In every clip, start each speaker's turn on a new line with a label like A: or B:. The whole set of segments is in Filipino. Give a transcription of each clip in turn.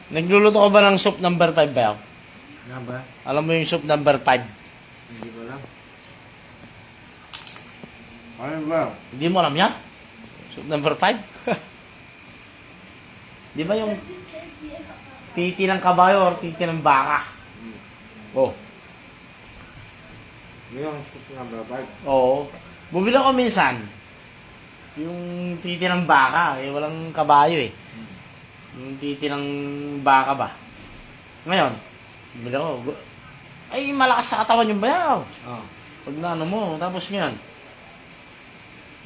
A: Nagluluto ka ba ng soup number 5 ba?
B: Nga ba?
A: Alam mo yung soup number 5?
B: Hindi ko alam. Ano ba?
A: Hindi mo alam yan? Soup number 5? Di ba yung titi ng kabayo or titi ng baka? Oh.
B: Yung soup number 5.
A: Oo. Bumili ko minsan. Yung titi ng baka, eh, walang kabayo eh. Yung titi ng baka ba? Ngayon, bumili ko. Ay, malakas sa katawan yung bayaw.
B: Oh.
A: Pag na ano mo, tapos ngayon,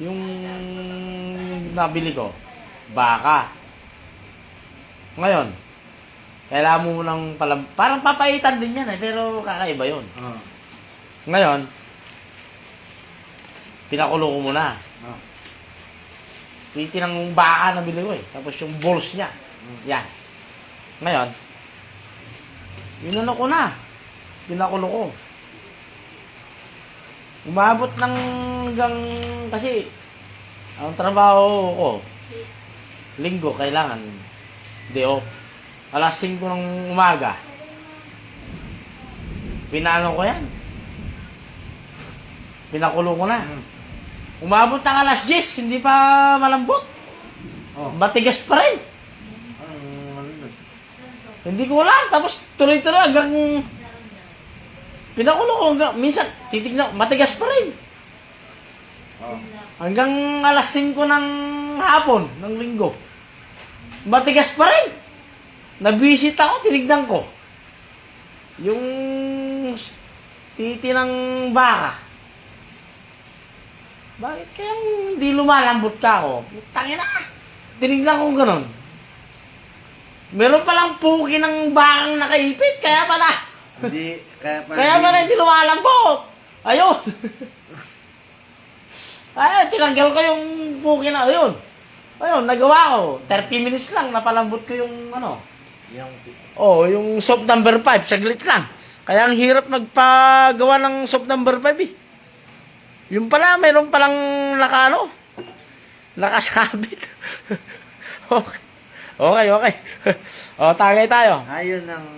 A: yung nabili ko, baka. Ngayon, kailangan mo ng parang papaitan din yan eh, pero kakaiba yun.
B: Oh.
A: Ngayon, pinakulo ko muna.
B: Oh.
A: Titi ng baka na bili ko eh. Tapos yung balls niya. Yan. Ngayon, inano ko na. Pinakulo ko. Umabot ng hanggang, kasi, ang trabaho ko, linggo, kailangan, day off. Alas 5 ng umaga. Pinano ko yan. Pinakulo ko na. Umabot ng alas 10, hindi pa malambot.
B: Oh.
A: Matigas pa rin.
B: Ano yun?
A: Hindi ko alam. Tapos tuloy-tuloy hanggang pinakulo ko hanggang minsan titignan ko, matigas pa rin.
B: Oh.
A: Hanggang alas 5 ng hapon, ng linggo. Matigas pa rin. Nabisit ako, tinignan ko. Yung titi ng baka. Bakit kayang hindi lumalambot ka ako? Tangina! Tinignan ko ganun. Meron palang puki ng bakang nakaipit, kaya pala.
B: Hindi,
A: Kaya pala hindi lumalambot. Ayun. Ayun, tinanggal ko yung puki na, ayun. Ayun, nagawa ko. 30 minutes lang, napalambot ko yung ano. Yung soap number 5, saglit lang. Kaya ang hirap magpagawa ng soap number 5 eh. Yung pala, mayroon palang nakasabit. Okay. O, tagay tayo.
B: Ayun ang